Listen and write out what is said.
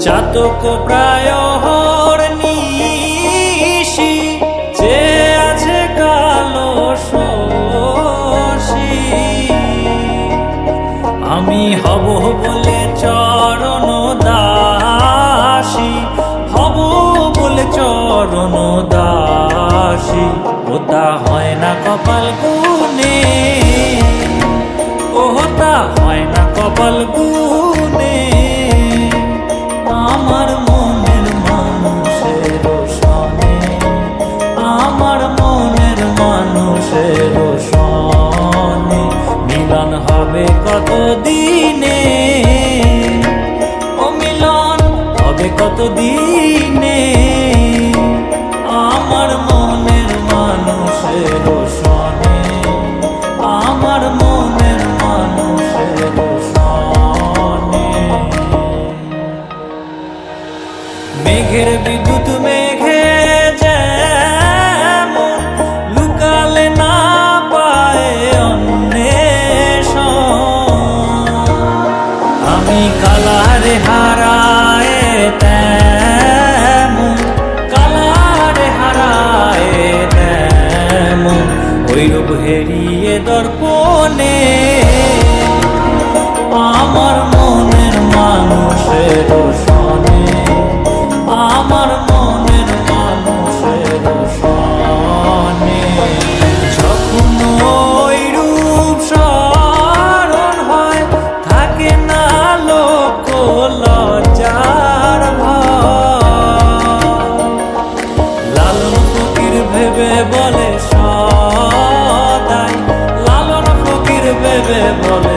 চাতক প্রায় নিশি যে আছে কালো শশী, আমি হব বলে চরণ দাসী, হব বলে চরণ দাসী। ওটা হয় না কপাল গুনে, ওটা হয় না কপাল গুনে। আমার মনের মানুষের সনে, আমার মনের মানুষের সনে মিলন হবে কত দিনে, ও মিলন হবে কত দিনে। আমার মনের মানুষের সনে, আমার মনের মানুষের সনে। মেঘের বিদ্যুৎ মেঘে যেমন লুকালে না পায় অন্বেষণ, আমি কালারে হারায় তেমন, কালারে হারায় তেমন ওইরূপ হেরিয়ে দর্পণে। আমার মনের মানুষের সনে, আমার মনের মানুষের সনে যখন ওই রূপ স্মরণ হয়, থাকে না লোক লজ্জার ভয়। লালন ফকির ভেবে বলে সদাই, লালন ফকির ভেবে বলে